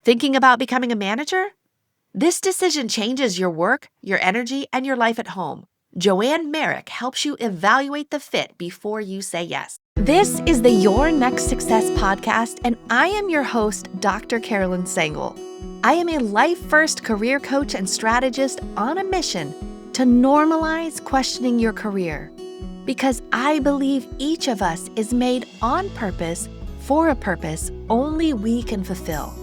Thinking about becoming a manager? This decision changes your work, your energy, and your life at home. Joanne Merrick helps you evaluate the fit before you say yes. This is the Your Next Success podcast, and I am your host, Dr. Carolyn Sengel. I am a life-first career coach and strategist on a mission to normalize questioning your career, because I believe each of us is made on purpose for a purpose only we can fulfill.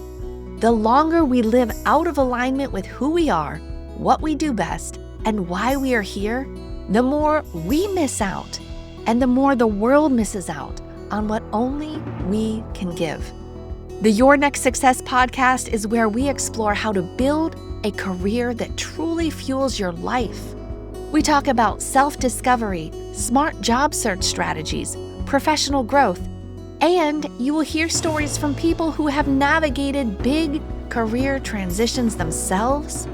The longer we live out of alignment with who we are, what we do best, and why we are here, the more we miss out, and the more the world misses out on what only we can give. The Your Next Success podcast is where we explore how to build a career that truly fuels your life. We talk about self-discovery, smart job search strategies, professional growth, and you will hear stories from people who have navigated big career transitions themselves,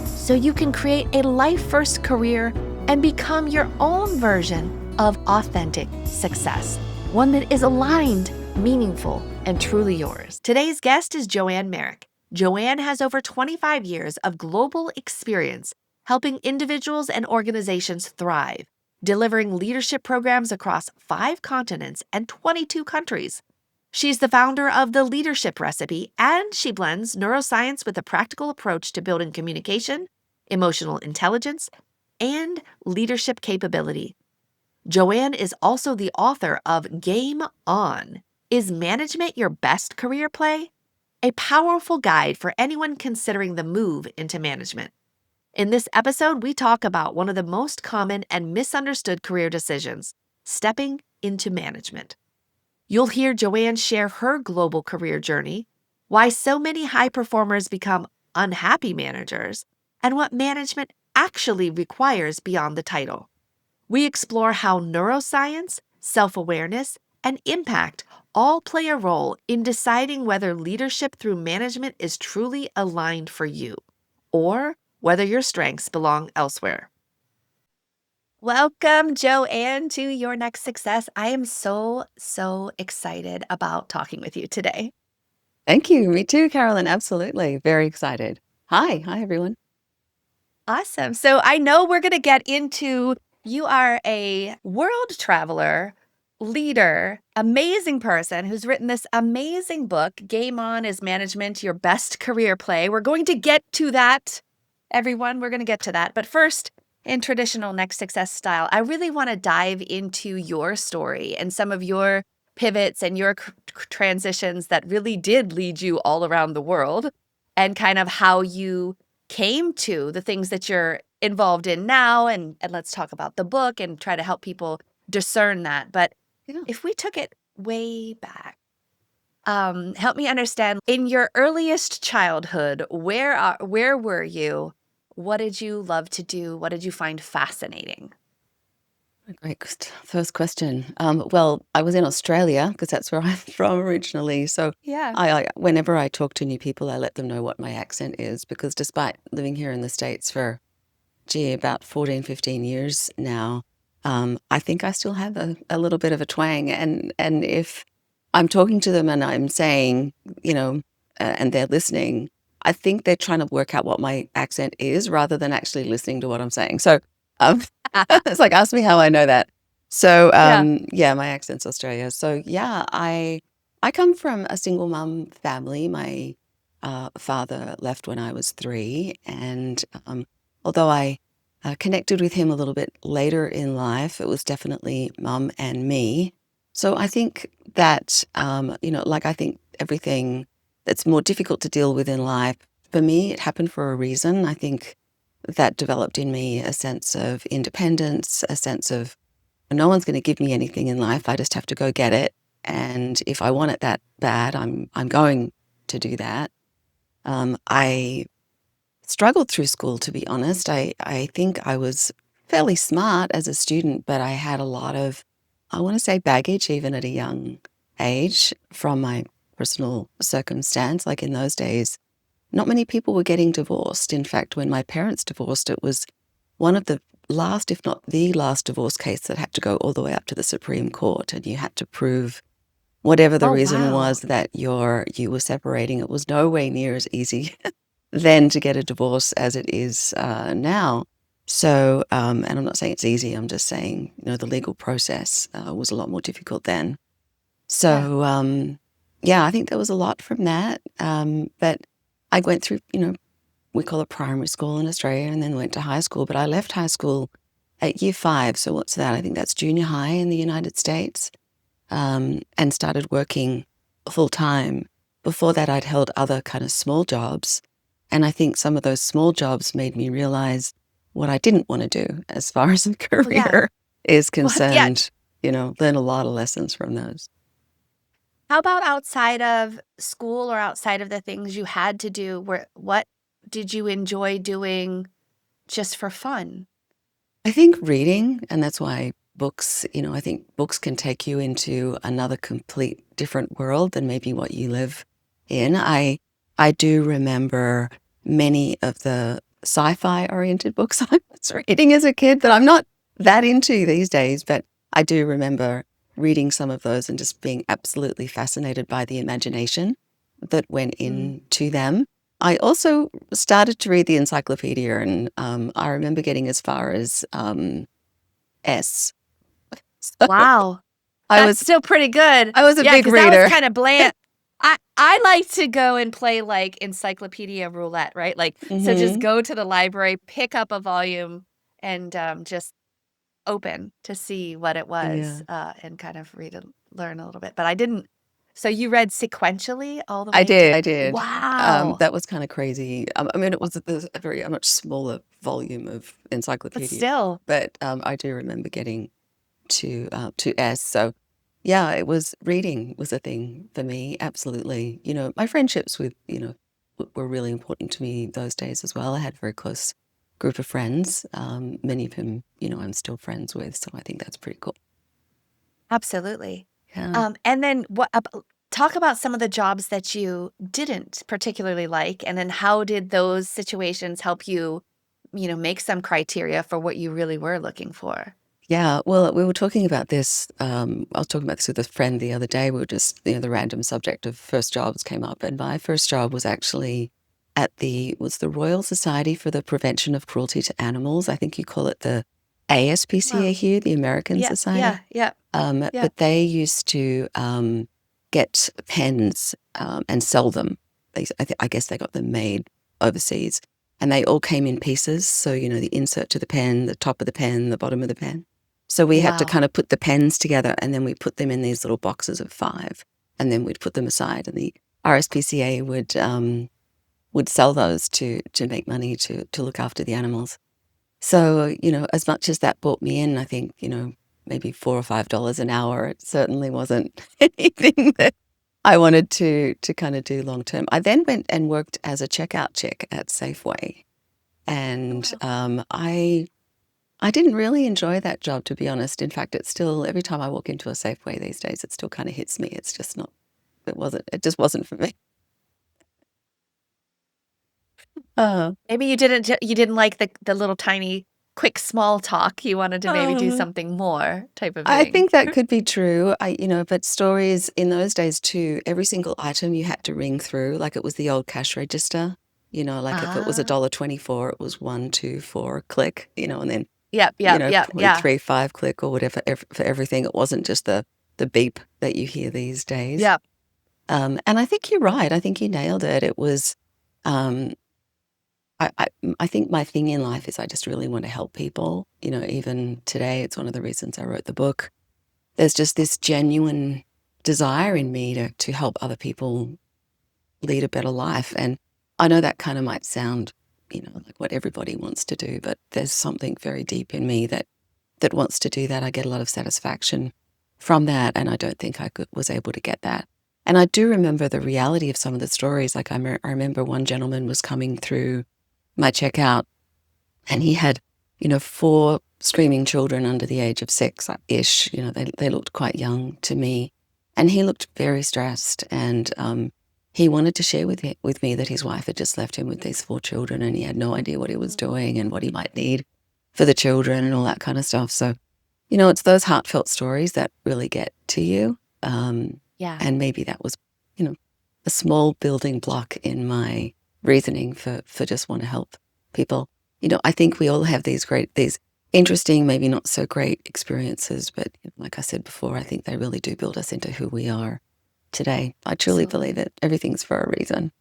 so you can create a life-first career and become your own version of authentic success, one that is aligned, meaningful, and truly yours. Today's guest is Joanne Merrick. Joanne has over 25 years of global experience helping individuals and organizations thrive, delivering leadership programs across 5 continents and 22 countries. She's the founder of The Leadership Recipe, and she blends neuroscience with a practical approach to building communication, emotional intelligence, and leadership capability. Joanne is also the author of Game On: Is Management Your Best Career Play? A powerful guide for anyone considering the move into management. In this episode, we talk about one of the most common and misunderstood career decisions, stepping into management. You'll hear Joanne share her global career journey, why so many high performers become unhappy managers, and what management actually requires beyond the title. We explore how neuroscience, self-awareness, and impact all play a role in deciding whether leadership through management is truly aligned for you, or whether your strengths belong elsewhere. Welcome, Joanne, to Your Next Success. I am so excited about talking with you today. Thank you. Me too, Carolyn. Absolutely. Very excited. Hi, everyone. Awesome. So I know we're going to get into, you are a world traveler, leader, amazing person who's written this amazing book, Game On: Is Management Your Best Career Play? We're going to get to that, everyone. We're going to get to that. But first, in traditional Next Success style, I really want to dive into your story and some of your pivots and your transitions that really did lead you all around the world, and kind of how you came to the things that you're involved in now. And let's talk about the book and try to help people discern that. But if we took it way back, help me understand, in your earliest childhood, where were you? What did you love to do? What did you find fascinating? Great first question. Well, I was in Australia because that's where I'm from originally. So Yeah. whenever I talk to new people, I let them know what my accent is, because despite living here in the States for, about 14, 15 years now, I think I still have a little bit of a twang. And if I'm talking to them and I'm saying, and they're listening, I think they're trying to work out what my accent is rather than actually listening to what I'm saying. So it's like, ask me how I know that. So my accent's Australia. So I come from a single mum family. My father left when I was 3, and although I connected with him a little bit later in life, it was definitely mum and me. So I think that, I think everything that's more difficult to deal with in life, for me, it happened for a reason. I think that developed in me a sense of independence, a sense of no one's going to give me anything in life. I just have to go get it. And if I want it that bad, I'm going to do that. I struggled through school, to be honest. I think I was fairly smart as a student, but I had a lot of, I want to say, baggage even at a young age from my personal circumstance. Like in those days, not many people were getting divorced. In fact, when my parents divorced, it was one of the last, if not the last, divorce case that had to go all the way up to the Supreme Court, and you had to prove whatever the Oh, reason wow. was that you were separating, it was no way near as easy then to get a divorce as it is now. So, and I'm not saying it's easy. I'm just saying, the legal process was a lot more difficult then. Yeah. So, yeah, I think there was a lot from that. But I went through, we call it primary school in Australia, and then went to high school. But I left high school at year 5. So what's that? I think that's junior high in the United States, and started working full time. Before that, I'd held other kind of small jobs. And I think some of those small jobs made me realize what I didn't want to do as far as a Oh, yeah. career is Well, yeah. concerned, learn a lot of lessons from those. How about outside of school or outside of the things you had to do? What did you enjoy doing just for fun? I think reading, and that's why books, I think books can take you into another complete different world than maybe what you live in. I do remember many of the sci-fi oriented books I was reading as a kid that I'm not that into these days, but I do remember reading some of those and just being absolutely fascinated by the imagination that went Mm. into them. I also started to read the encyclopedia, and I remember getting as far as S. So Wow. I That's was still pretty good. I was a Yeah, big because that was reader. kinda bland. I like to go and play, like, encyclopedia roulette, right? Like, so just Hmm. go to the library, pick up a volume, and, just open to see what it was, Yeah, and kind of read and learn a little bit, but I didn't. So you read sequentially all the I way to. did. I did. Wow! That was kind of crazy. I mean, it was a much smaller volume of But encyclopedia, still. but I do remember getting to S. So yeah, it was reading was a thing for me. Absolutely. My friendships with were really important to me those days as well. I had a very close group of friends, many of whom I'm still friends with. So I think that's pretty cool. Absolutely. Yeah. And then talk about some of the jobs that you didn't particularly like, and then how did those situations help you, make some criteria for what you really were looking for? Yeah, well, we were talking about this. I was talking about this with a friend the other day. We were just, the random subject of first jobs came up, and my first job was actually was the Royal Society for the Prevention of Cruelty to Animals. I think you call it the ASPCA Wow. here, the American Yeah, yeah, Society. yeah, yeah. But they used to get pens and sell them. I guess they got them made overseas, and they all came in pieces. So the insert to the pen, the top of the pen, the bottom of the pen. So we had to Wow. kind of put the pens together, and then we put them in these little boxes of 5, and then we'd put them aside, and the RSPCA would sell those to make money to look after the animals. So as much as that brought me in, I think maybe $4 or $5 an hour, it certainly wasn't anything that I wanted to kind of do long term. I then went and worked as a checkout chick at Safeway, Oh, and wow. I didn't really enjoy that job, to be honest. In fact, it's still every time I walk into a Safeway these days, it still kind of hits me. It's just not. It just wasn't for me. Uh, Maybe you didn't like the little tiny quick small talk. You wanted to maybe do um, something more type of I thing. think that could be true. But stories in those days too, every single item you had to ring through, like it was the old cash register. Like if it was a Ah. dollar 24, it was 1, 2, 4, click. And then Yep, yep, yep, point yeah. 0.35 click or whatever for everything. It wasn't just the beep that you hear these days. Yep. And I think you're right. I think you nailed it. It was. Um, I think my thing in life is I just really want to help people. Even today, it's one of the reasons I wrote the book. There's just this genuine desire in me to help other people lead a better life. And I know that kind of might sound, like what everybody wants to do, but there's something very deep in me that wants to do that. I get a lot of satisfaction from that, and I don't think was able to get that. And I do remember the reality of some of the stories. Like I remember one gentleman was coming through my checkout, and he had, 4 screaming children under the age of 6-ish. They looked quite young to me. And he looked very stressed. And he wanted to share with me that his wife had just left him with these 4 children, and he had no idea what he was doing and what he might need for the children and all that kind of stuff. So, it's those heartfelt stories that really get to you. Yeah. And maybe that was, you know, a small building block in my reasoning for just want to help people. I think we all have these interesting, maybe not so great experiences, but like I said before, I think they really do build us into who we are today. I truly believe Absolutely. it. Everything's for a reason.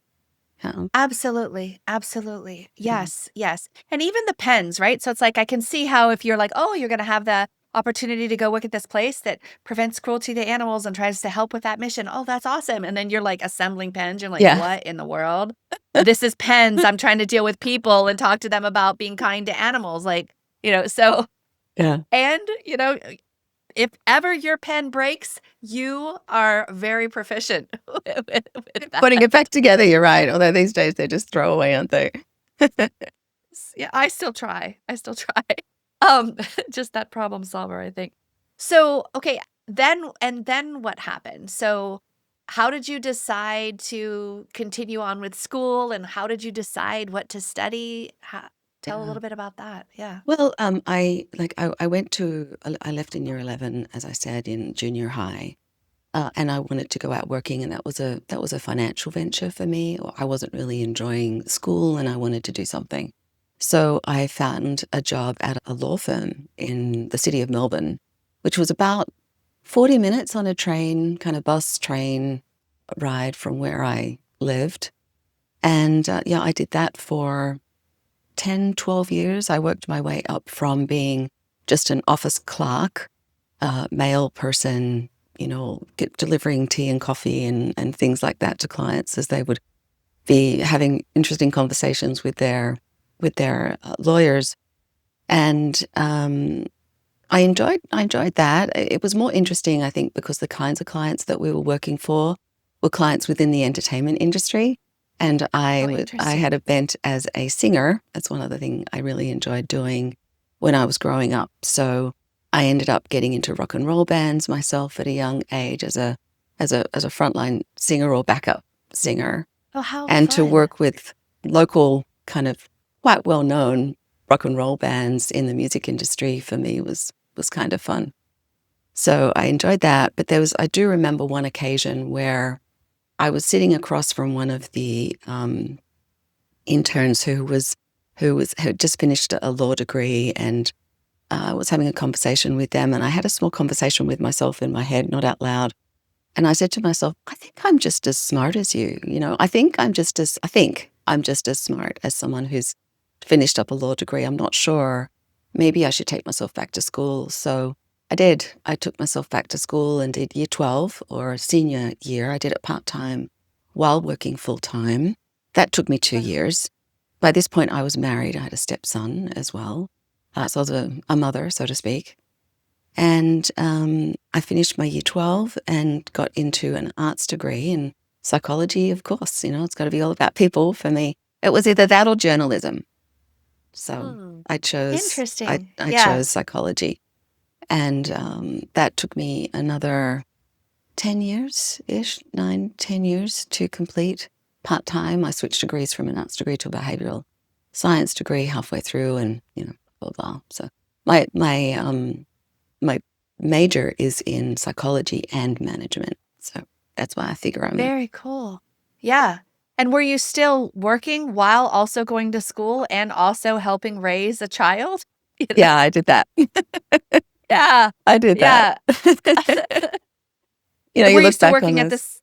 Yeah. Absolutely. Absolutely. Yeah. Yes. Yes. And even the pens, right? So it's like I can see how if you're like, oh, you're going to have the opportunity to go work at this place that prevents cruelty to animals and tries to help with that mission. Oh, that's awesome. And then you're like assembling pens. You're like, Yeah. what in the world? This is pens. I'm trying to deal with people and talk to them about being kind to animals. Like, so, Yeah. and, if ever your pen breaks, you are very proficient with Putting that. it back together, you're right. Although these days they're just throwaway, aren't they? Yeah, I still try. I still try. Um, just that problem solver, I think. So, okay, then what happened? So, how did you decide to continue on with school, and how did you decide what to study? Tell a Yeah. little bit about that. Yeah. Well, I went to I left in year 11, as I said, in junior high, and I wanted to go out working, and that was a financial venture for me. I wasn't really enjoying school, and I wanted to do something. So I found a job at a law firm in the city of Melbourne, which was about 40 minutes on a train, kind of bus train ride from where I lived. And yeah, I did that for 10, 12 years. I worked my way up from being just an office clerk, mail person, delivering tea and coffee and things like that to clients as they would be having interesting conversations with their lawyers. And I enjoyed that. It was more interesting, I think, because the kinds of clients that we were working for were clients within the entertainment industry. And Oh, I had interesting. a bent as a singer. That's one other thing I really enjoyed doing when I was growing up. So I ended up getting into rock and roll bands myself at a young age as a frontline singer or backup singer, Oh, how and to fun. work with local kind of quite well known rock and roll bands in the music industry for me was kind of fun. So I enjoyed that. But I do remember one occasion where I was sitting across from one of the interns who had just finished a law degree, and I was having a conversation with them, and I had a small conversation with myself in my head, not out loud. And I said to myself, I think I'm just as smart as you. I think I'm just as smart as someone who's finished up a law degree. I'm not sure. Maybe I should take myself back to school. So I did. I took myself back to school and did year 12, or senior year. I did it part-time while working full-time. That took me 2 years. By this point, I was married. I had a stepson as well. So I was a mother, so to speak. And I finished my year 12 and got into an arts degree in psychology, of course. It's got to be all about people for me. It was either that or journalism. So Hmm. I chose I, Interesting. I Yeah. chose psychology. And that took me another 10 years-ish, 9, 10 years to complete part-time. I switched degrees from an arts degree to a behavioral science degree halfway through, and, blah, blah. So my major is in psychology and management. So that's why I figure Very cool. Yeah. And were you still working while also going to school and also helping raise a child? You know? yeah, I did that. Yeah. I did that. Yeah. You Were you look still back on working at this. this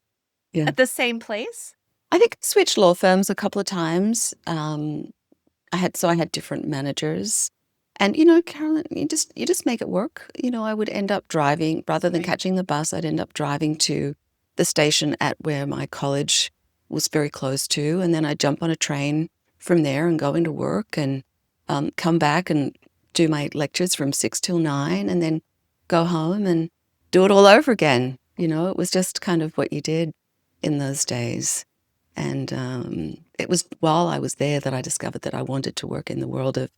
Yeah. at the same place? I think I switched law firms a couple of times. I had different managers. And Carolyn, you just make it work. I would end up driving rather than Right. catching the bus. I'd end up driving to the station at where my college was very close to, and then I'd jump on a train from there and go into work and come back and do my lectures from 6 till 9, and then go home and do it all over again. It was just kind of what you did in those days. And it was while I was there that I discovered that I wanted to work in the world of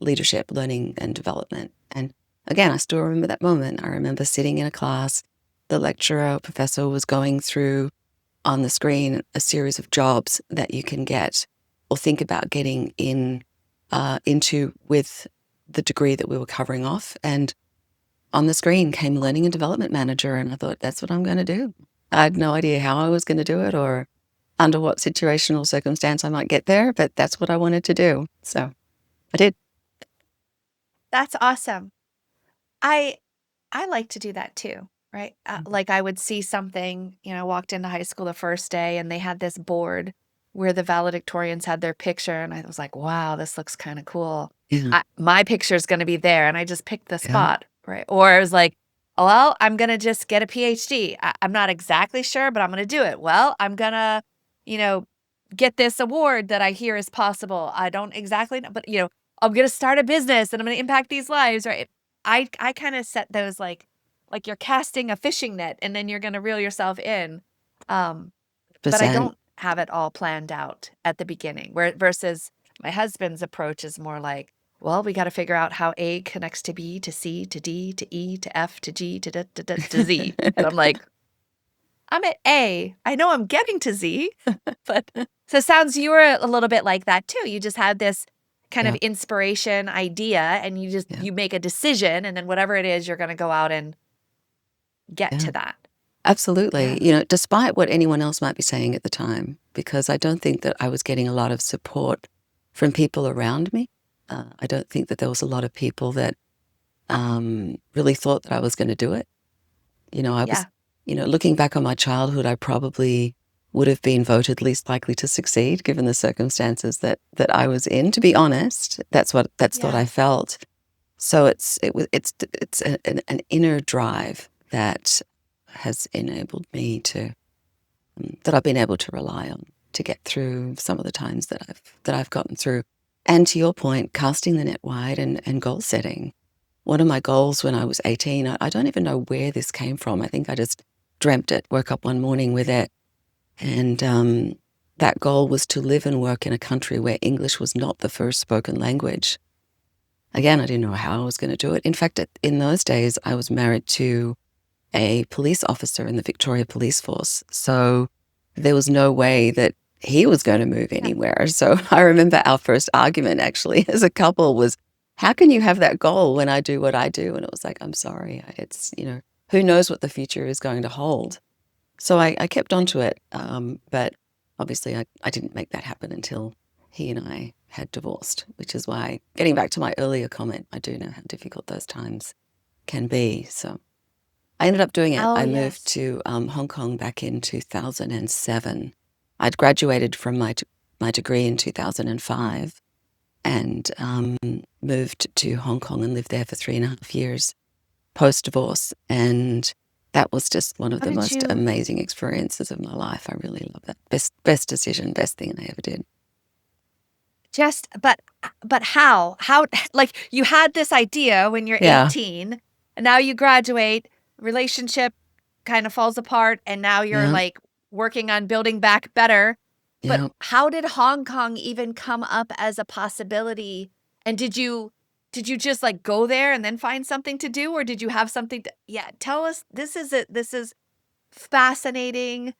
leadership, learning, and development. And again, I still remember that moment. I remember sitting in a class. The lecturer, professor, was going through on the screen a series of jobs that you can get or think about getting into with the degree that we were covering off. And on the screen came learning and development manager, and I thought, that's what I'm going to do. I had no idea how I was going to do it or under what situational circumstance I might get there, but that's what I wanted to do. So I did. That's awesome. I I like to do that too, right? Mhm. Like I would see something, I walked into high school the first day and they had this board where the valedictorians had their picture and I was like, "Wow, this looks kind of cool." Yeah. My picture's going to be there and I just picked the Yeah. spot, right? Or I was like, "Oh, well, I'm going to just get a PhD. I'm not exactly sure, but I'm going to do it. Well, I'm going to, you know, get this award that I hear is possible. I don't exactly know, but I'm going to start a business and I'm going to impact these lives, right?" I kinda set those like you're casting a fishing net and then you're gonna reel yourself in, but I Percent. don't have it all planned out at the beginning, where versus my husband's approach is more like, "Well, we gotta figure out how A connects to B to C to D to E to F to G to to Z," and I'm like, "I'm at A. I know I'm getting to Z," but so it sounds you were a little bit like that too. You just had this kind of Yeah. inspiration idea and Yeah. you make a decision and then whatever it is, you're gonna go out and get Yeah. to that. Absolutely. Yeah. Despite what anyone else might be saying at the time, because I don't think that I was getting a lot of support from people around me. I don't think that there was a lot of people that really thought that I was going to do it. I was, Yeah. looking back on my childhood, I probably would have been voted least likely to succeed given the circumstances that I was in. To be honest, that's what Yeah. I felt. So it's an inner drive that has enabled me to that I've been able to rely on to get through some of the times that I've gotten through. And to your point, casting the net wide and goal setting. One of my goals when I was 18, I don't even know where this came from. I think I just dreamt it, woke up one morning with it. And that goal was to live and work in a country where English was not the first spoken language. Again, I didn't know how I was going to do it. In fact, in those days, I was married to a police officer in the Victoria Police Force. So there was no way that he was going to move Yeah. anywhere. So I remember our first argument actually as a couple was, how can you have that goal when I do what I do? And it was like, I'm sorry. Who knows what the future is going to hold? So I kept on to it. But obviously I didn't make that happen until he and I had divorced, which is why, getting back to my earlier comment, I do know how difficult those times can be. So I ended up doing it. Oh, I moved yes. to Hong Kong back in 2007. I'd graduated from my degree in 2005 and moved to Hong Kong and lived there for 3.5 years post-divorce. And that was just one of How the did most you amazing experiences of my life. I really love that. Best decision, best thing I ever did. just but how? How like, you had this idea when you're Yeah, 18, and now you graduate, relationship kinda falls apart, and now you're, yeah, like, working on building back better. But yeah. how did Hong Kong even come up as a possibility? And did you just, like, go there and then find something to do, or did you have something to yeah, tell us this is fascinating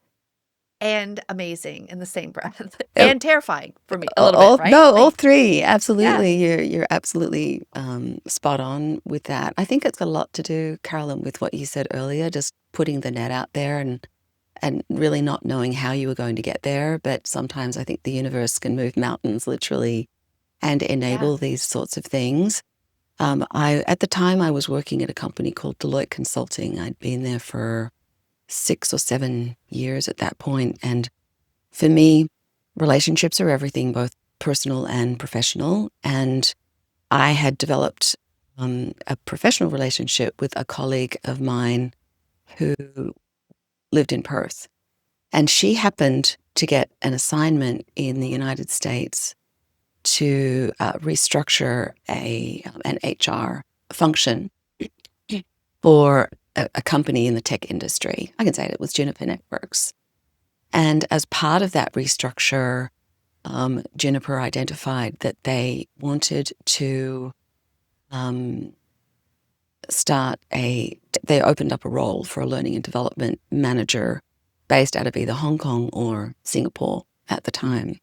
and amazing in the same breath, Uh, and terrifying for me a little bit, All right? no, all Like three. yeah, Absolutely. You're absolutely spot on with that. I think it's got a lot to do, Carolyn, with what you said earlier, just putting the net out there and really not knowing how you were going to get there. But sometimes I think the universe can move mountains literally and yeah. enable these sorts of things. At the time I was working at a company called Deloitte Consulting. I'd been there for 6 or 7 years at that point, and for me, relationships are everything, both personal and professional. And I had developed a professional relationship with a colleague of mine who lived in Perth. And she happened to get an assignment in the United States to restructure an HR function for a company in the tech industry. I can say it was Juniper Networks. And as part of that restructure, Juniper identified that they wanted to um, they opened up a role for a learning and development manager based out of either Hong Kong or Singapore at the time.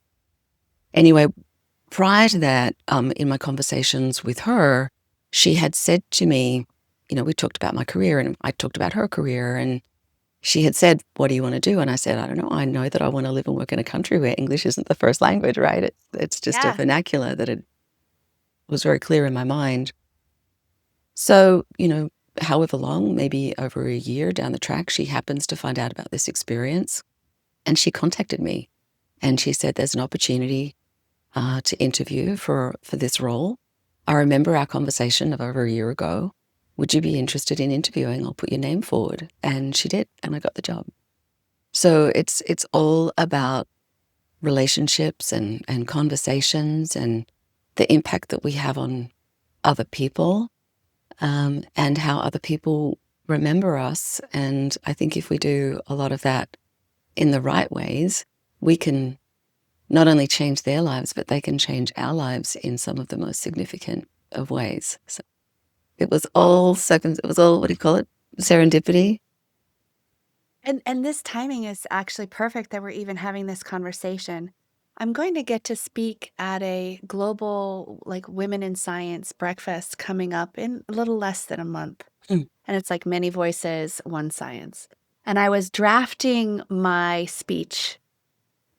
Anyway, prior to that, in my conversations with her, she had said to me, we talked about my career and I talked about her career, and she had said, "What do you want to do?" And I said, "I don't know. I know that I want to live and work in a country where English isn't the first language, right? It's just a Yeah. vernacular that it was very clear in my mind." So, however long, maybe over a year down the track, she happens to find out about this experience, and she contacted me, and she said, "There's an opportunity to interview for this role. I remember our conversation of over a year ago. Would you be interested in interviewing? I'll put your name forward." And she did, and I got the job. So it's all about relationships and conversations and the impact that we have on other people, and how other people remember us. And I think if we do a lot of that in the right ways, we can not only change their lives, but they can change our lives in some of the most significant of ways. So it was all, what do you call it? Serendipity. And this timing is actually perfect that we're even having this conversation. I'm going to get to speak at a global like women in science breakfast coming up in a little less than a month. Mm. And it's like many voices, one science. And I was drafting my speech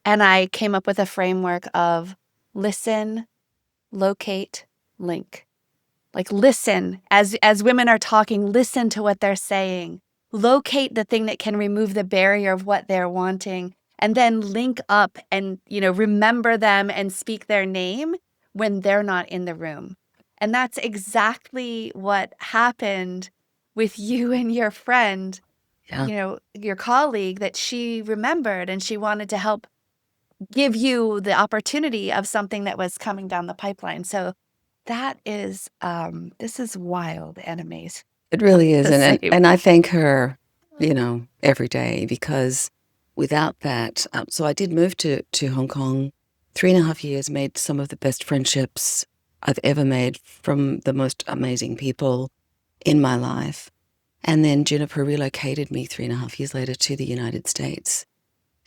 and I came up with a framework of listen, locate, link. Like listen as women are talking, listen to what they're saying. Locate the thing that can remove the barrier of what they're wanting, and then link up and, remember them and speak their name when they're not in the room. And that's exactly what happened with you and your friend, Yeah. your colleague, that she remembered and she wanted to help give you the opportunity of something that was coming down the pipeline. So that is, this is wild and amazing It really at is. the And, same. and I thank her, every day, because without that, so I did move to Hong Kong, 3.5 years, made some of the best friendships I've ever made from the most amazing people in my life. And then Juniper relocated me 3.5 years later to the United States.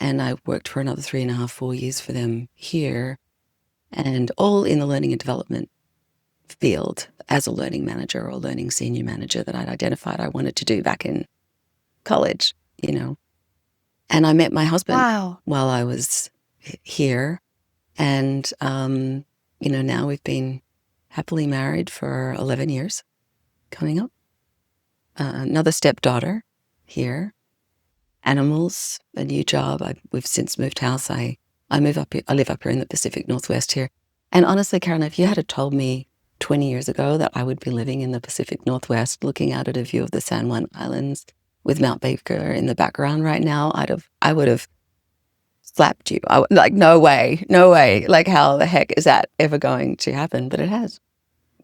And I worked for another 3.5, 4 years for them here, and all in the learning and development field as a learning manager or learning senior manager that I'd identified I wanted to do back in college. And I met my husband Wow. while I was here. And, now we've been happily married for 11 years coming up. Another stepdaughter here. Animals, a new job. We've since moved house. I move up here. I live up here in the Pacific Northwest here. And honestly, Karen, if you had told me 20 years ago that I would be living in the Pacific Northwest, looking out at a view of the San Juan Islands with Mount Baker in the background right now, I would have slapped you. Like, no way, no way. Like, how the heck is that ever going to happen? But it has.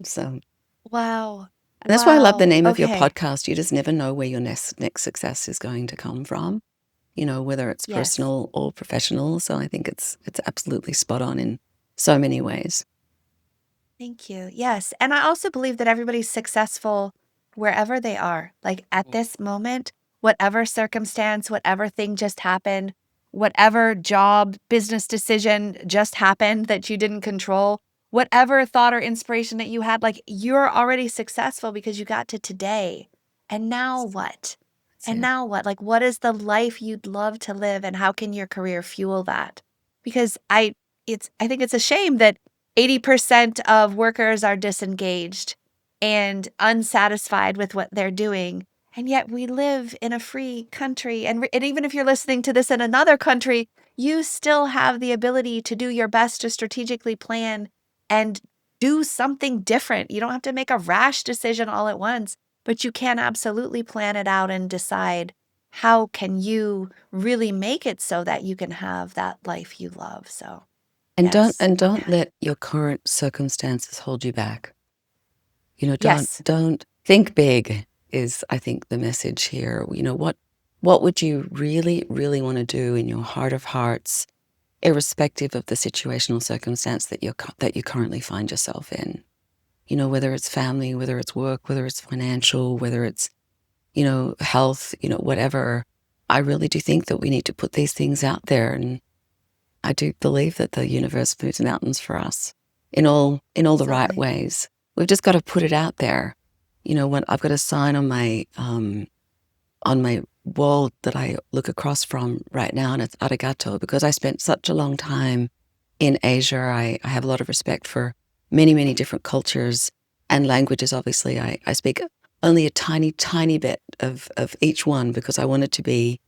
So, and Wow. that's why I love the Wow. name of your Okay. podcast. You just never know where your next success is going to come from, whether it's Yes. personal or professional. So I think it's absolutely spot on in so many ways. Thank you. Yes. And I also believe that everybody's successful wherever they are. Like at this moment, whatever circumstance, whatever thing just happened, whatever job, business decision just happened that you didn't control, whatever thought or inspiration that you had, like you're already successful because you got to today. And now what? That's And it. now what? Like, what is the life you'd love to live, and how can your career fuel that? Because I think it's a shame that 80% of workers are disengaged and unsatisfied with what they're doing. And yet we live in a free country. And even if you're listening to this in another country, you still have the ability to do your best to strategically plan and do something different. You don't have to make a rash decision all at once, but you can absolutely plan it out and decide how can you really make it so that you can have that life you love. So, And don't yes. and don't Okay. let your current circumstances hold you back. Don't Yes. don't think big is, I think, the message here. What would you really, really want to do in your heart of hearts, irrespective of the situational circumstance that you currently find yourself in? Whether it's family, whether it's work, whether it's financial, whether it's, health, whatever. I really do think that we need to put these things out there, and I do believe that the universe moves mountains for us in all the right Absolutely. ways. We've just got to put it out there. when I've got a sign on my wall that I look across from right now, and it's arigato, because I spent such a long time in Asia. I have a lot of respect for many, many different cultures and languages. Obviously, I speak only a tiny, tiny bit of each one because I wanted to be,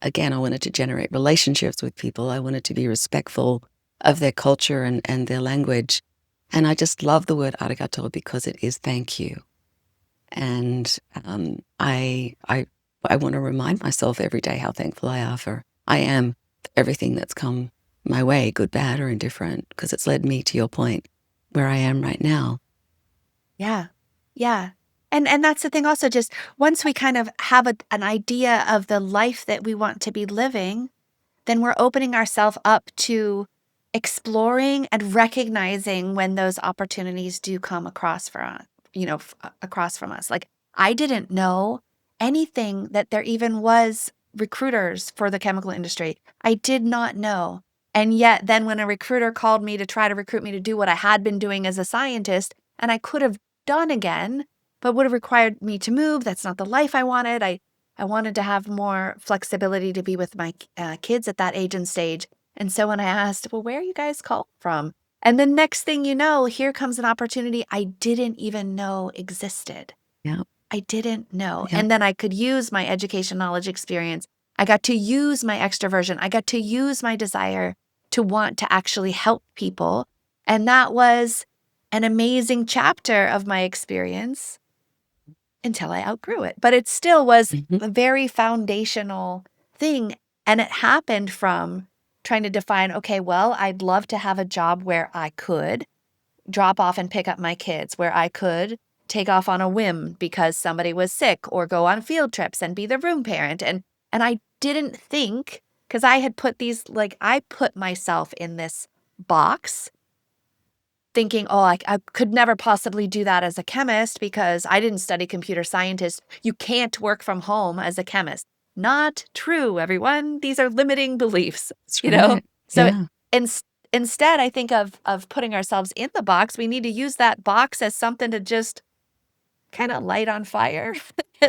again, I wanted to generate relationships with people. I wanted to be respectful of their culture and their language. And I just love the word arigato because it is thank you. And I want to remind myself every day how thankful I am for everything that's come my way, good, bad, or indifferent, because it's led me to your point where I am right now. Yeah. Yeah. And that's the thing also, just once we kind of have an idea of the life that we want to be living, then we're opening ourselves up to exploring and recognizing when those opportunities do come across for us, across from us. Like, I didn't know anything that there even was recruiters for the chemical industry. I did not know. And yet then when a recruiter called me to try to recruit me to do what I had been doing as a scientist, and I could have done again, but would have required me to move. That's not the life I wanted. I wanted to have more flexibility to be with my kids at that age and stage. And so when I asked, well, where are you guys called from? And the next thing you know, here comes an opportunity I didn't even know existed. Yeah. I didn't know. Yeah. And then I could use my education, knowledge, experience. I got to use my extroversion. I got to use my desire to want to actually help people. And that was an amazing chapter of my experience until I outgrew it. But it still was Mhm. a very foundational thing. And it happened from trying to define, okay, well, I'd love to have a job where I could drop off and pick up my kids, where I could take off on a whim because somebody was sick, or go on field trips and be the room parent. And I didn't think, because I had put I put myself in this box thinking, oh, I could never possibly do that as a chemist because I didn't study computer scientist. You can't work from home as a chemist. Not true, everyone. These are limiting beliefs, That's you know? right. So Yeah. instead, I think of putting ourselves in the box, we need to use that box as something to just kind of light on fire,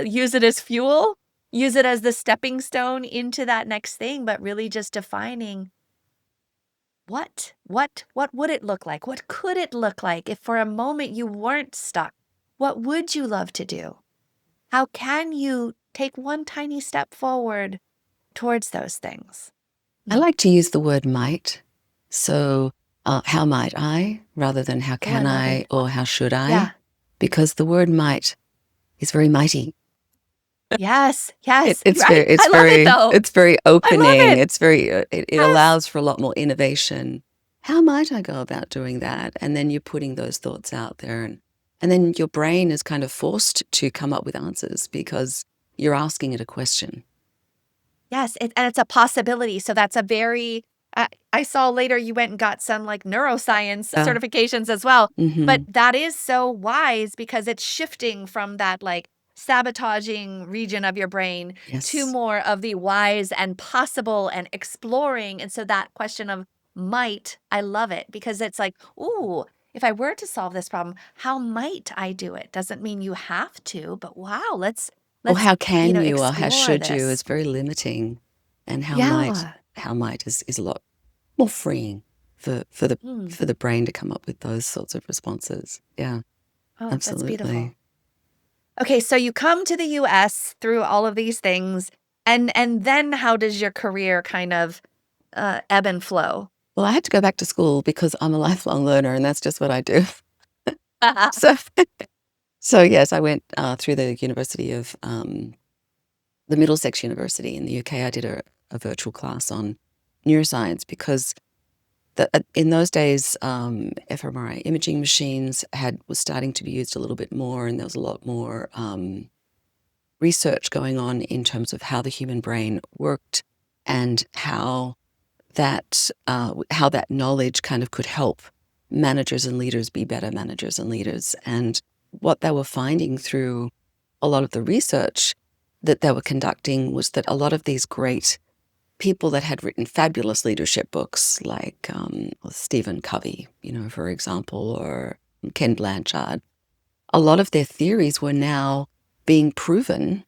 use it as fuel, use it as the stepping stone into that next thing, but really just defining what would it look like? What could it look like if for a moment you weren't stuck? What would you love to do? How can you take one tiny step forward towards those things? I like to use the word might. So, how might I, rather than how Oh, I can love I it. or how should I? Yeah. Because the word might is very mighty. Yes. Yes. It's Right. very, it's I love it very, though. it's very I love opening. it. It's very, it Yes. allows for a lot more innovation. How might I go about doing that? And then you're putting those thoughts out there, and then your brain is kind of forced to come up with answers because you're asking it a question. Yes, and it's a possibility. So that's a very I saw later you went and got some like neuroscience Yeah. certifications as well. But Hmm. that is so wise because it's shifting from that like sabotaging region of your brain to Yes. more of the wise and possible and exploring. And so that question of might, I love it because it's like, ooh, if I were to solve this problem, how might I do it? Doesn't mean you have to, but wow, Or let's how can you or how explore should you this. is very limiting, and Yeah. how might is a lot more freeing for Mm. the brain to come up with those sorts of responses. Yeah, Oh, that's beautiful. absolutely. Okay, so you come to the US through all of these things, and then how does your career kind of ebb and flow? Well, I had to go back to school because I'm a lifelong learner, and that's just what I do. So, so yes, I went through the University of the Middlesex University in the UK. I did a virtual class on neuroscience because in those days, fMRI imaging machines was starting to be used a little bit more, and there was a lot more research going on in terms of how the human brain worked and how that knowledge kind of could help managers and leaders be better managers and leaders. And what they were finding through a lot of the research that they were conducting was that a lot of these great people that had written fabulous leadership books, like Stephen Covey, for example, or Ken Blanchard, a lot of their theories were now being proven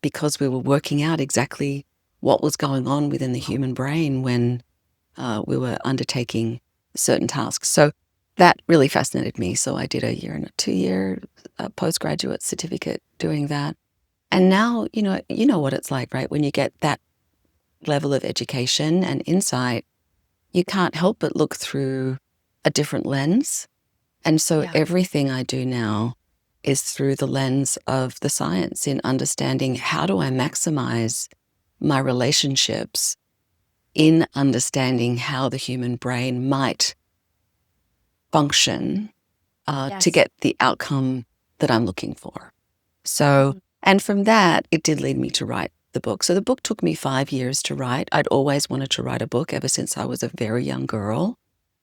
because we were working out exactly what was going on within the human brain when we were undertaking certain tasks. So that really fascinated me. So I did a 2-year postgraduate certificate doing that. And now, you know what it's like, right? When you get that level of education and insight, you can't help but look through a different lens. And so Yeah. everything I do now is through the lens of the science in understanding how do I maximize my relationships in understanding how the human brain might function to Yes. get the outcome that I'm looking for. So, Mhm. and from that, it did lead me to write the book. So the book took me 5 years to write. I'd always wanted to write a book ever since I was a very young girl.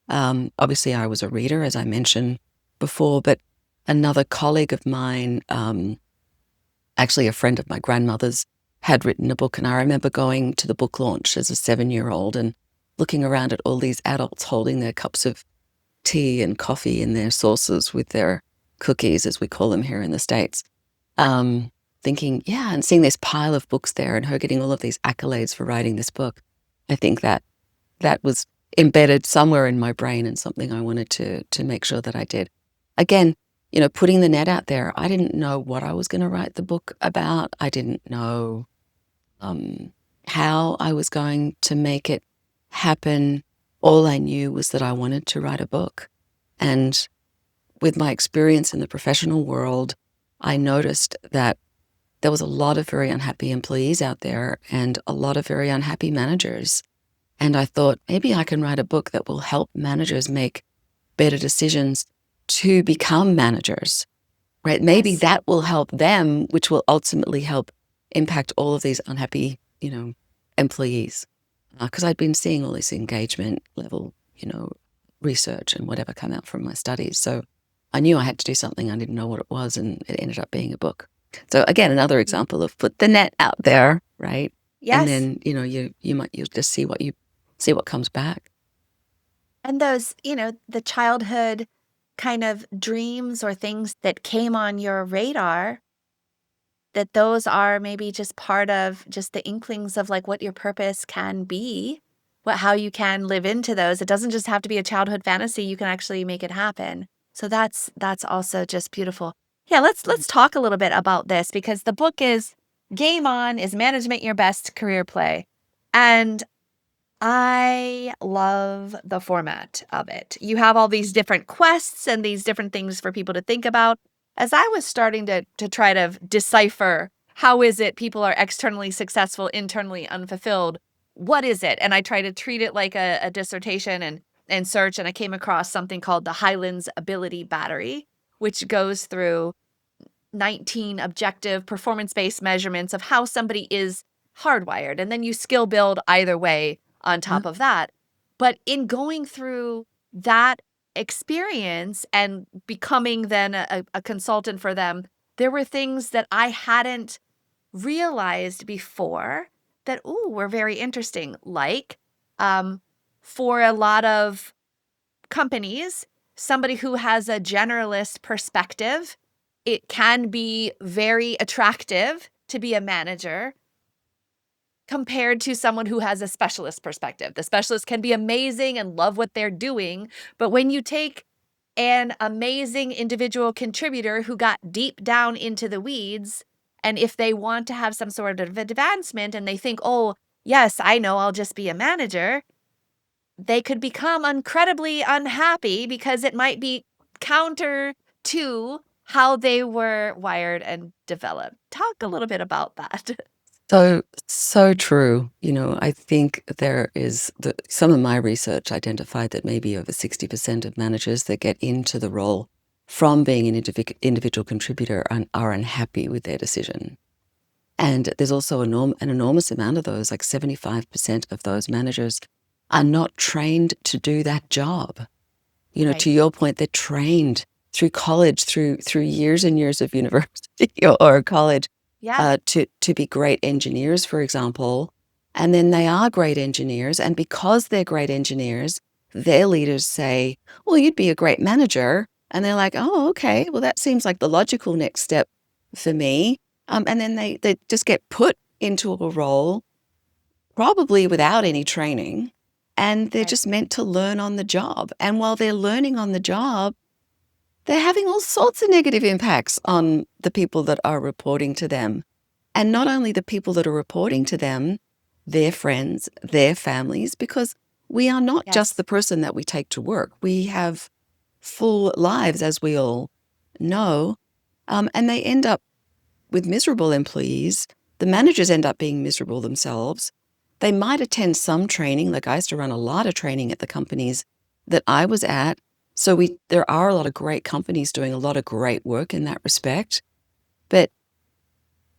Obviously, I was a reader, as I mentioned before, but another colleague of mine, actually a friend of my grandmother's, had written a book. And I remember going to the book launch as a 7-year-old and looking around at all these adults holding their cups of tea and coffee and their saucers with their cookies, as we call them here in the States. Thinking, yeah, and seeing this pile of books there and her getting all of these accolades for writing this book. I think that was embedded somewhere in my brain and something I wanted to make sure that I did. Again, putting the net out there, I didn't know what I was going to write the book about. I didn't know how I was going to make it happen. All I knew was that I wanted to write a book. And with my experience in the professional world, I noticed that there was a lot of very unhappy employees out there and a lot of very unhappy managers. And I thought, maybe I can write a book that will help managers make better decisions to become managers, right? Maybe Yes. that will help them, which will ultimately help impact all of these unhappy, employees. Because I'd been seeing all this engagement level, research and whatever come out from my studies. So I knew I had to do something. I didn't know what it was, and it ended up being a book. So again, another example of put the net out there, right? And Yes. then, you'll just see what comes back. And those, the childhood kind of dreams or things that came on your radar, that those are maybe just part of just the inklings of like what your purpose can be, how you can live into those. It doesn't just have to be a childhood fantasy. You can actually make it happen. So that's also just beautiful. Yeah, let's talk a little bit about this because the book is Game On, is Management Your Best Career Play? And I love the format of it. You have all these different quests and these different things for people to think about. As I was starting to try to decipher how is it people are externally successful, internally unfulfilled, what is it? And I try to treat it like a dissertation and search, and I came across something called the Highlands Ability Battery, which goes through 19 objective performance-based measurements of how somebody is hardwired. And then you skill build either way on Yeah. top of that. But in going through that experience and becoming then a consultant for them, there were things that I hadn't realized before that, ooh, were very interesting. Like, for a lot of companies, somebody who has a generalist perspective, it can be very attractive to be a manager compared to someone who has a specialist perspective. The specialist can be amazing and love what they're doing, but when you take an amazing individual contributor who got deep down into the weeds, and if they want to have some sort of advancement and they think, oh, yes, I know, I'll just be a manager, they could become incredibly unhappy because it might be counter to how they were wired and developed. Talk a little bit about that. So true. I think there is some of my research identified that maybe over 60% of managers that get into the role from being an individual contributor are unhappy with their decision. And there's also an enormous amount of those, like 75% of those managers are not trained to do that job. To Right. your point, they're trained through college, through years and years of university or college, Yeah. to be great engineers, for example. And then they are great engineers. And because they're great engineers, their leaders say, well, you'd be a great manager. And they're like, oh, okay, well, that seems like the logical next step for me. And then they just get put into a role, probably without any training, and they're Right. just meant to learn on the job. And while they're learning on the job, they're having all sorts of negative impacts on the people that are reporting to them. And not only the people that are reporting to them, their friends, their families, because we are not just Yes. the person that we take to work. We have full lives, as we all know, and they end up with miserable employees. The managers end up being miserable themselves. They might attend some training. Like I used to run a lot of training at the companies that I was at. So there are a lot of great companies doing a lot of great work in that respect, but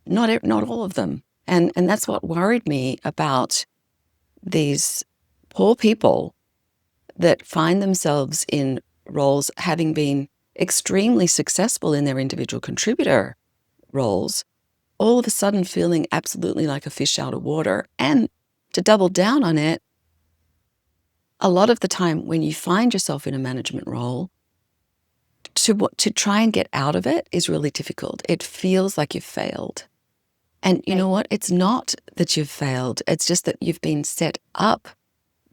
not all of them. And that's what worried me about these poor people that find themselves in roles having been extremely successful in their individual contributor roles, all of a sudden feeling absolutely like a fish out of water. And to double down on it, a lot of the time when you find yourself in a management role, to try and get out of it is really difficult. It feels like you've failed. And you Right. know what? It's not that you've failed. It's just that you've been set up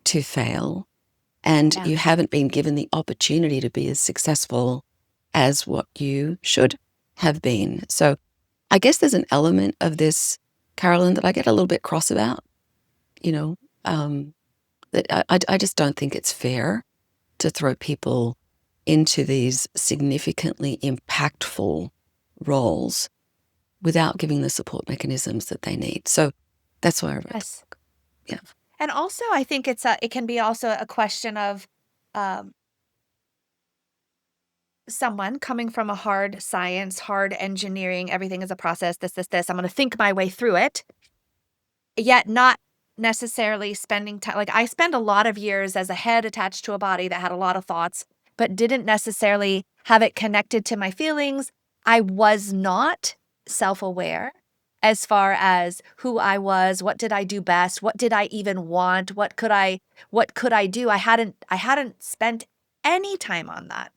to fail, and Yeah. you haven't been given the opportunity to be as successful as what you should have been. So I guess there's an element of this, Carolyn, that I get a little bit cross about, you know, that I just don't think it's fair to throw people into these significantly impactful roles without giving the support mechanisms that they need. So that's why I wrote the Yes. book. Yeah. And also, I think it can be also a question of um, someone coming from a hard science, hard engineering, everything is a process, this. I'm going to think my way through it, yet not necessarily spending time. Like I spent a lot of years as a head attached to a body that had a lot of thoughts, but didn't necessarily have it connected to my feelings. I was not self aware as far as who I was, what did I do best, what did I even want, what could I do? I hadn't spent any time on that.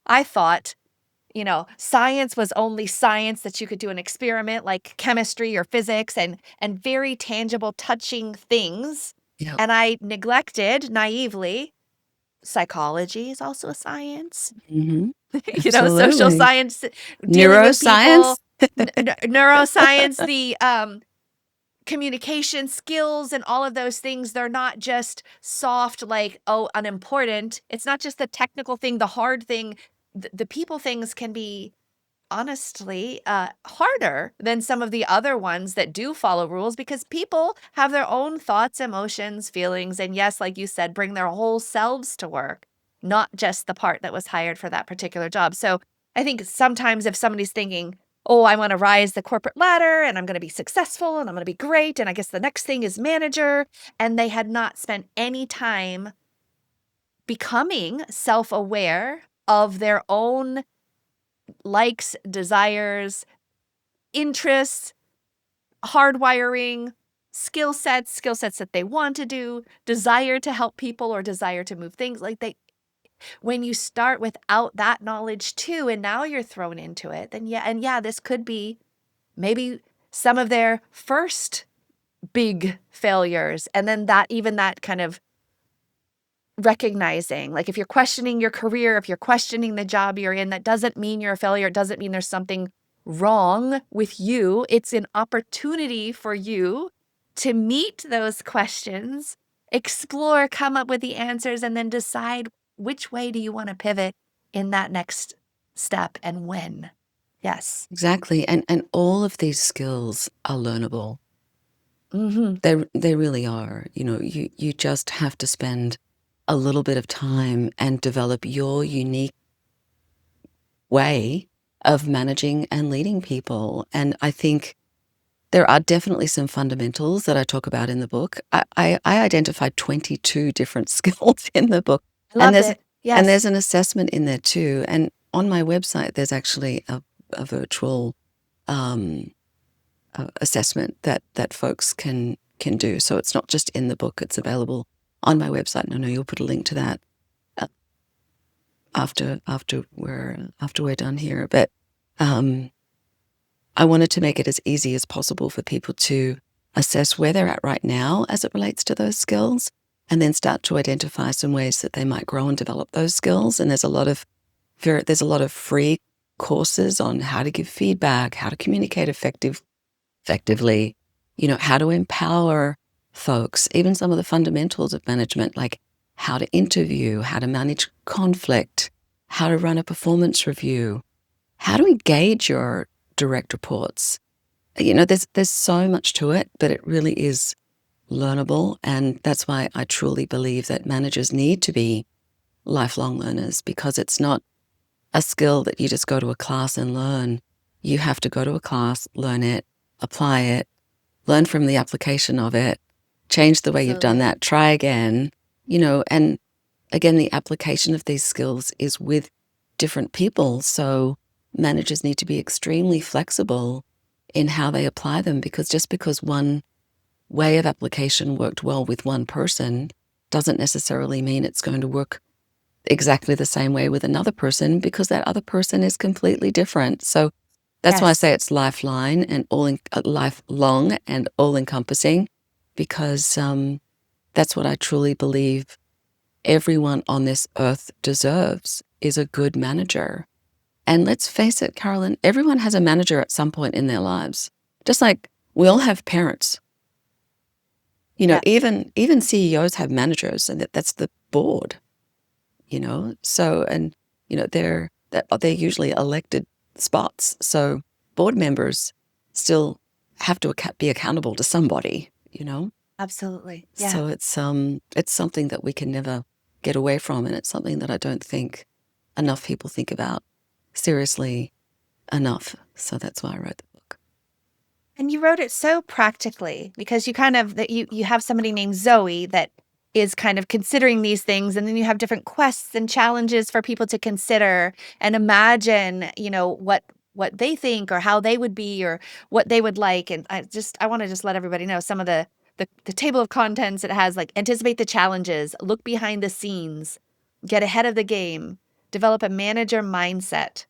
I thought, science was only science that you could do an experiment like chemistry or physics and very tangible, touching things. Yeah. And I neglected naively psychology is also a science. Mm-hmm. Social Absolutely. science, dealing with Neuroscience. people, neuroscience, the communication skills and all of those things. They're not just soft, like, oh, unimportant. It's not just the technical thing, the hard thing. The people things can be honestly harder than some of the other ones that do follow rules because people have their own thoughts, emotions, feelings, and yes, like you said, bring their whole selves to work, not just the part that was hired for that particular job. So I think sometimes if somebody's thinking, oh, I want to rise the corporate ladder and I'm going to be successful and I'm going to be great, and I guess the next thing is manager, and they had not spent any time becoming self-aware of their own likes, desires, interests, hardwiring, skill sets that they want to do, desire to help people or desire to move things. When you start without that knowledge too, and now you're thrown into it, then yeah, this could be maybe some of their first big failures. And then that kind of recognizing, like if you're questioning your career, if you're questioning the job you're in, that doesn't mean you're a failure. It doesn't mean there's something wrong with you. It's an opportunity for you to meet those questions, explore, come up with the answers, and then decide which way do you want to pivot in that next step and when. Yes. Exactly. And all of these skills are learnable. Mm-hmm. They really are. You just have to spend a little bit of time and develop your unique way of managing and leading people. And I think there are definitely some fundamentals that I talk about in the book. I identified 22 different skills in the book, I and loved there's it. Yes. an assessment in there too. And on my website, there's actually a virtual assessment that folks can do. So it's not just in the book; it's available on my website. And I know you'll put a link to that. Uh, after we're done here. But I wanted to make it as easy as possible for people to assess where they're at right now as it relates to those skills, and then start to identify some ways that they might grow and develop those skills. And there's a lot of free courses on how to give feedback, how to communicate effectively, how to empower folks, even some of the fundamentals of management, like how to interview, how to manage conflict, how to run a performance review, how to engage your direct reports. There's so much to it, but it really is learnable. And that's why I truly believe that managers need to be lifelong learners, because it's not a skill that you just go to a class and learn. You have to go to a class, learn it, apply it, learn from the application of it, change the way you've done Absolutely. that, try again, and again, the application of these skills is with different people. So managers need to be extremely flexible in how they apply them, because just because one way of application worked well with one person doesn't necessarily mean it's going to work exactly the same way with another person, because that other person is completely different. So that's why I Yes. say it's lifelong and all encompassing, because that's what I truly believe everyone on this earth deserves, is a good manager. And let's face it, Carolyn, everyone has a manager at some point in their lives. Just like we all have parents. Yeah. Even CEOs have managers, and that's the board. So, and they're usually elected spots. So board members still have to be accountable to somebody. Absolutely. Yeah. So it's something that we can never get away from, and it's something that I don't think enough people think about seriously enough. So that's why I wrote the book. And you wrote it so practically, because you kind of that you have somebody named Zoe that is kind of considering these things, and then you have different quests and challenges for people to consider and imagine, what they think or how they would be or what they would like. And I want to just let everybody know some of the table of contents. It has like anticipate the challenges, look behind the scenes, get ahead of the game, develop a manager mindset,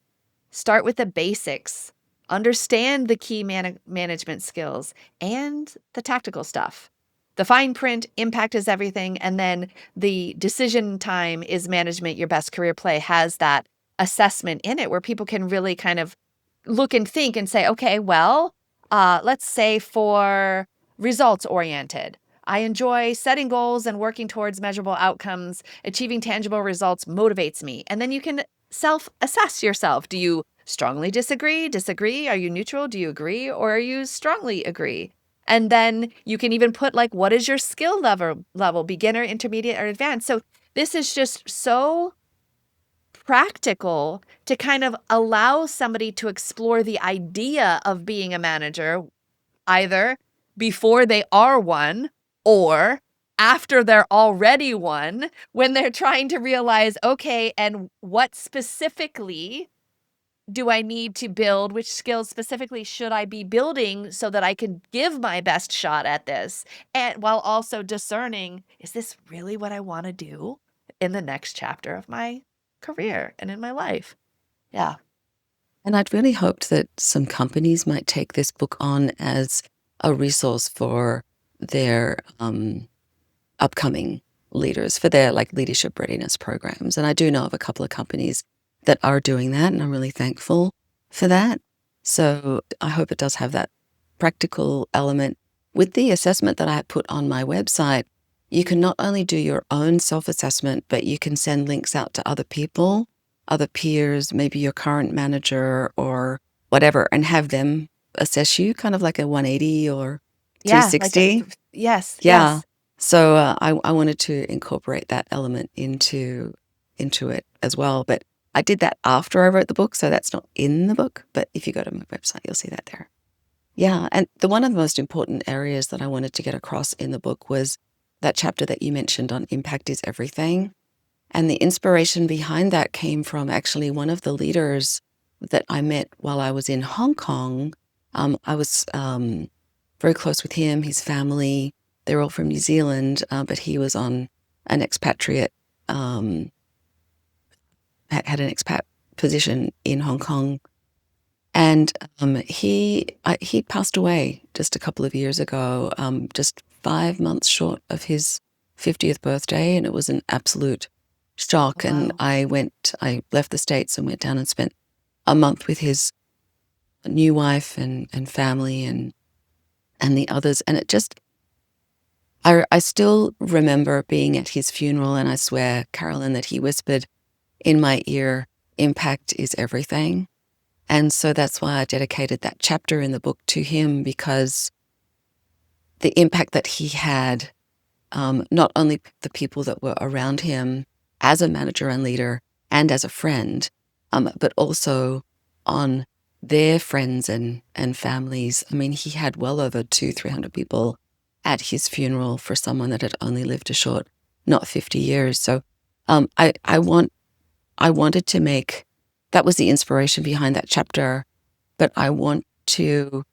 start with the basics, understand the key management skills and the tactical stuff. The fine print, impact is everything. And then the decision time is management, your best career play has that assessment in it where people can really kind of look and think and say, okay, well, let's say for results oriented. I enjoy setting goals and working towards measurable outcomes. Achieving tangible results motivates me. And then you can self-assess yourself. Do you strongly disagree? Disagree? Are you neutral? Do you agree? Or are you strongly agree? And then you can even put like, what is your skill level, beginner, intermediate, or advanced? So this is just so practical to kind of allow somebody to explore the idea of being a manager, either before they are one or after they're already one, when they're trying to realize, okay, and what specifically do I need to build? Which skills specifically should I be building so that I can give my best shot at this? And while also discerning, is this really what I want to do in the next chapter of my career and in my life? Yeah. And I'd really hoped that some companies might take this book on as a resource for their upcoming leaders, for their like leadership readiness programs. And I do know of a couple of companies that are doing that, and I'm really thankful for that. So I hope it does have that practical element. With the assessment that I put on my website, you can not only do your own self-assessment, but you can send links out to other people, other peers, maybe your current manager or whatever, and have them assess you, kind of like a 180 or Yeah. 360. Yes. Yeah. Yes. So I wanted to incorporate that element into it as well. But I did that after I wrote the book, so that's not in the book. But if you go to my website, you'll see that there. Yeah, and one of the most important areas that I wanted to get across in the book was that chapter that you mentioned on impact is everything. And the inspiration behind that came from actually one of the leaders that I met while I was in Hong Kong. I was very close with him, his family. They're all from New Zealand, but he was on an expatriate had an expat position in Hong Kong, and he passed away just a couple of years ago, just 5 months short of his 50th birthday, and it was an absolute shock. And Wow. I left the States and went down and spent a month with his new wife and family and the others, and it just I still remember being at his funeral, and I swear, Carolyn, that he whispered in my ear, "Impact is everything." And so that's why I dedicated that chapter in the book to him, because the impact that he had, not only the people that were around him as a manager and leader and as a friend, but also on their friends and families. I mean, he had well over 300 people at his funeral for someone that had only lived a short, not 50 years. So I wanted to make, that was the inspiration behind that chapter, but I want to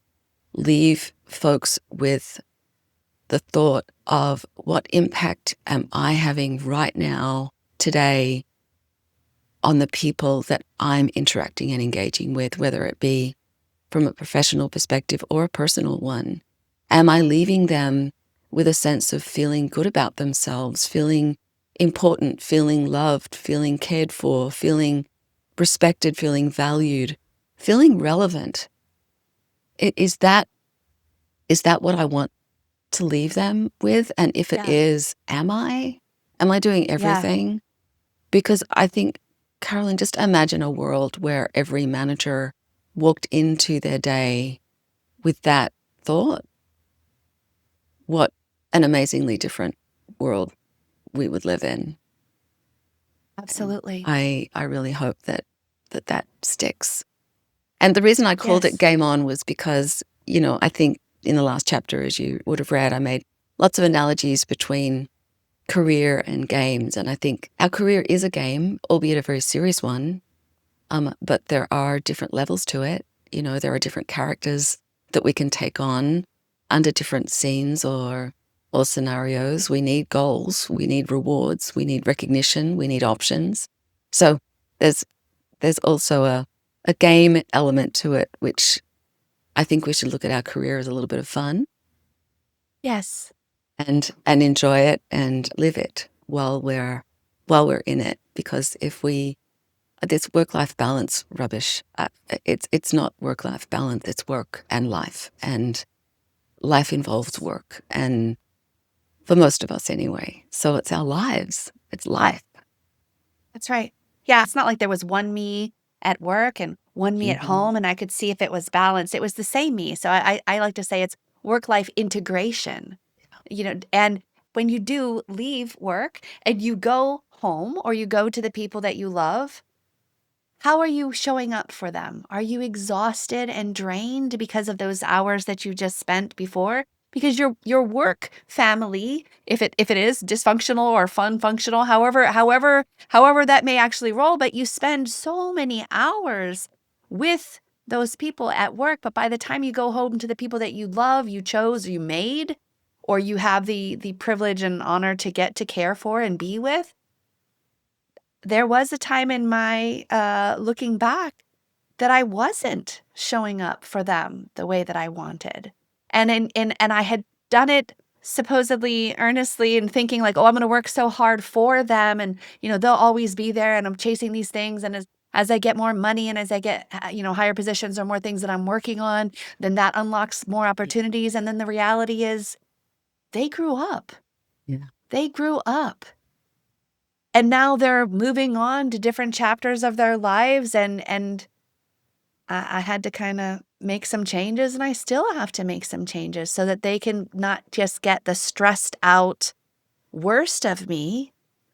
leave folks with the thought of, what impact am I having right now, today, on the people that I'm interacting and engaging with, whether it be from a professional perspective or a personal one? Am I leaving them with a sense of feeling good about themselves, feeling important, feeling loved, feeling cared for, feeling respected, feeling valued, feeling relevant? Is that what I want to leave them with? And if it Yeah. is, am I? Am I doing Yeah. everything? Because I think, Carolyn, just imagine a world where every manager walked into their day with that thought. What an amazingly different world we would live in. And Absolutely. I really hope that sticks. And the reason I called it Yes. Game On was because, I think in the last chapter, as you would have read, I made lots of analogies between career and games. And I think our career is a game, albeit a very serious one. But there are different levels to it. There are different characters that we can take on under different scenes or scenarios. We need goals, we need rewards, we need recognition, we need options. So there's also a game element to it, which I think we should look at our career as a little bit of fun Yes. and enjoy it and live it while we're in it. Because if we this work-life balance rubbish, it's not work-life balance, it's work and life involves work, and for most of us anyway. So it's our lives, it's life. That's right. Yeah. It's not like there was one me at work and one me at Mhm. home, and I could see if it was balanced. It was the same me. So I like to say it's work-life integration. And when you do leave work and you go home or you go to the people that you love, how are you showing up for them? Are you exhausted and drained because of those hours that you just spent before? Because your work family, if it is dysfunctional or fun functional, however that may actually roll, but you spend so many hours with those people at work, but by the time you go home to the people that you love, you chose, you made, or you have the privilege and honor to get to care for and be with, there was a time in my, looking back, that I wasn't showing up for them the way that I wanted. And I had done it supposedly earnestly and thinking like, "Oh, I'm gonna work so hard for them, and, they'll always be there, and I'm chasing these things, and as I get more money and as I get, higher positions or more things that I'm working on, then that unlocks more opportunities." And then the reality is they grew up. Yeah. They grew up. And now they're moving on to different chapters of their lives, and I had to kinda make some changes, and I still have to make some changes so that they can not just get the stressed out worst of me,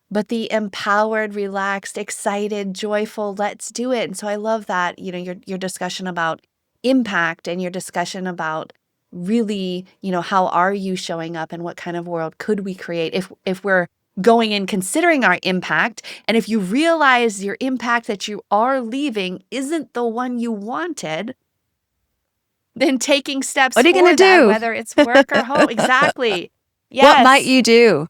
but the empowered, relaxed, excited, joyful, "Let's do it." And so I love that, your discussion about impact and your discussion about really, how are you showing up and what kind of world could we create if we're going and considering our impact, and if you realize your impact that you are leaving isn't the one you wanted, then taking steps What are you for going that, to whether it's work or home. do? Exactly. What might Yes. you do?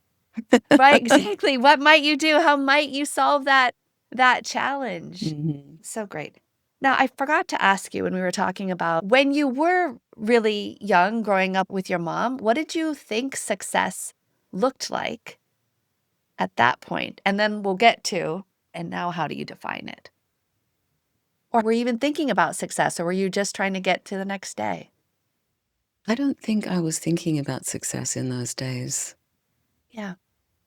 Right, exactly. What might you do? How might you solve that that challenge. Mhm. So great. Now, I forgot to ask you when we were talking about when you were really young growing up with your mom, what did you think success looked like at that point? And then we'll get to, and now how do you define it? Or were you even thinking about success, or were you just trying to get to the next day? I don't think I was thinking about success in those days. Yeah.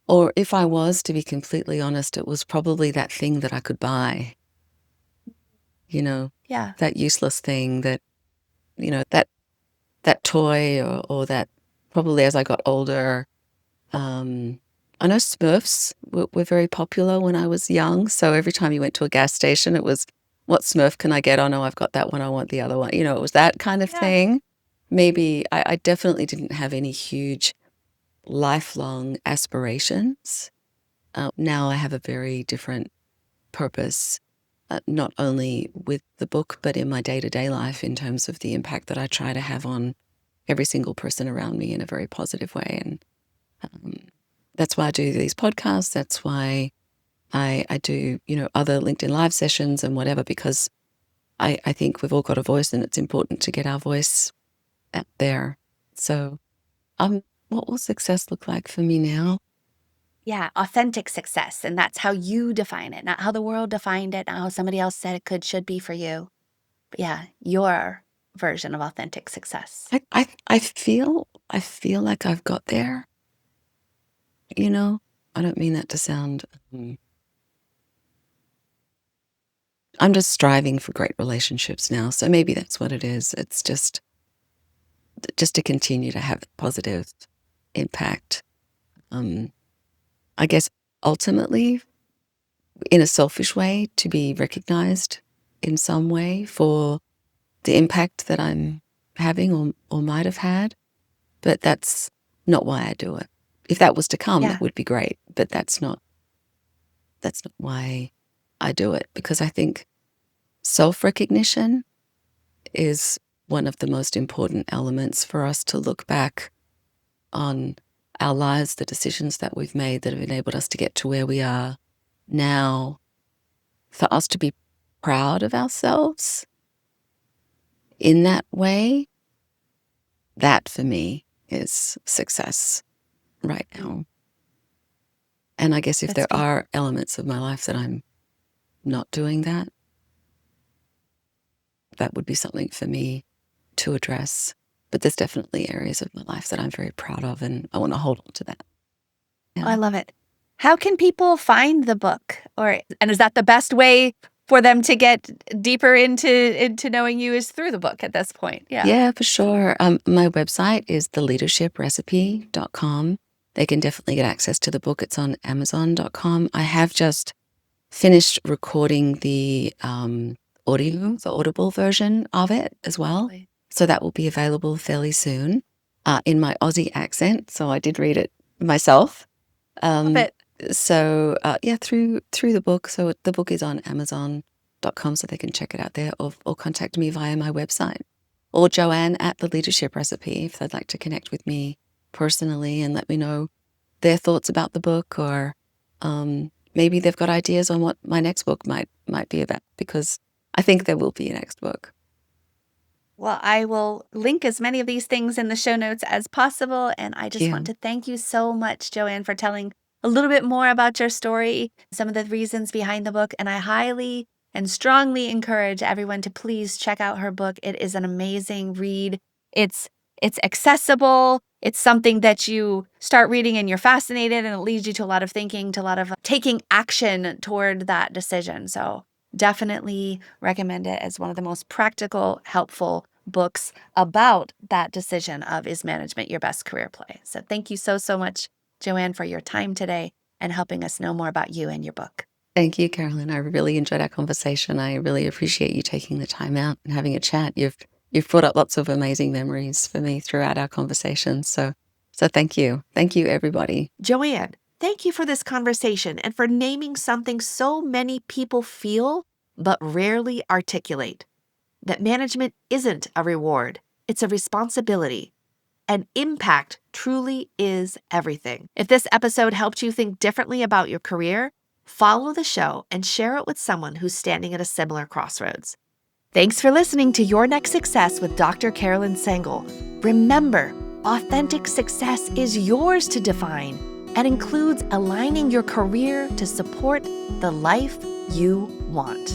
Or if I was, to be completely honest, it was probably that thing that I could buy, you know, Yeah. that useless thing that, that toy or that probably as I got older. I know Smurfs were very popular when I was young. So every time you went to a gas station, it was, what Smurf can I get? Oh, no, I've got that one. I want the other one. It was that kind of Yeah. thing. Maybe I definitely didn't have any huge lifelong aspirations. Now I have a very different purpose, not only with the book, but in my day-to-day life in terms of the impact that I try to have on every single person around me in a very positive way. And um, that's why I do these podcasts. That's why I do, other LinkedIn Live sessions and whatever, because I think we've all got a voice and it's important to get our voice out there. So, what will success look like for me now? Yeah, authentic success. And that's how you define it, not how the world defined it, not how somebody else said it should be for you. But yeah, your version of authentic success. I feel like I've got there. I don't mean that to sound. I'm just striving for great relationships now, so maybe that's what it is. It's just to continue to have positive impact. I guess ultimately, in a selfish way, to be recognized in some way for the impact that I'm having or might have had. But that's not why I do it. If that was to come, Yeah. that would be great. But that's not why I do it, because I think self-recognition is one of the most important elements for us to look back on our lives, the decisions that we've made that have enabled us to get to where we are now, for us to be proud of ourselves in that way. That for me is success right now. And I guess if That's there beautiful. are elements of my life that I'm not doing that, that would be something for me to address. But there's definitely areas of my life that I'm very proud of, and I want to hold on to that. Oh, I Yeah. love it. How can people find the book? And is that the best way for them to get deeper into knowing you is through the book at this point? Yeah. Yeah, for sure. My website is theleadershiprecipe.com. They can definitely get access to the book. It's on amazon.com. I have just finished recording the audible version of it as well. Lovely. So that will be available fairly soon in my Aussie accent. So I did read it myself. Love it. So yeah, through the book. So the book is on amazon.com, so they can check it out there, or contact me via my website, or Joanne at The Leadership Recipe if they'd like to connect with me personally and let me know their thoughts about the book, or maybe they've got ideas on what my next book might be about, because I think there will be a next book. Well, I will link as many of these things in the show notes as possible. And I just want Yeah. to thank you so much, Joanne, for telling a little bit more about your story, some of the reasons behind the book. And I highly and strongly encourage everyone to please check out her book. It is an amazing read. It's accessible. It's something that you start reading and you're fascinated, and it leads you to a lot of thinking, to a lot of taking action toward that decision. So definitely recommend it as one of the most practical, helpful books about that decision of, is management your best career play? So thank you so, so much, Joanne, for your time today and helping us know more about you and your book. Thank you, Carolyn. I really enjoyed our conversation. I really appreciate you taking the time out and having a chat. You've brought up lots of amazing memories for me throughout our conversation. So thank you. Thank you, everybody. Joanne, thank you for this conversation and for naming something so many people feel but rarely articulate: that management isn't a reward, it's a responsibility. And impact truly is everything. If this episode helped you think differently about your career, Follow the show and share it with someone who's standing at a similar crossroads. Thanks for listening to Your Next Success with Dr. Carolyn Sengel. Remember, authentic success is yours to define and includes aligning your career to support the life you want.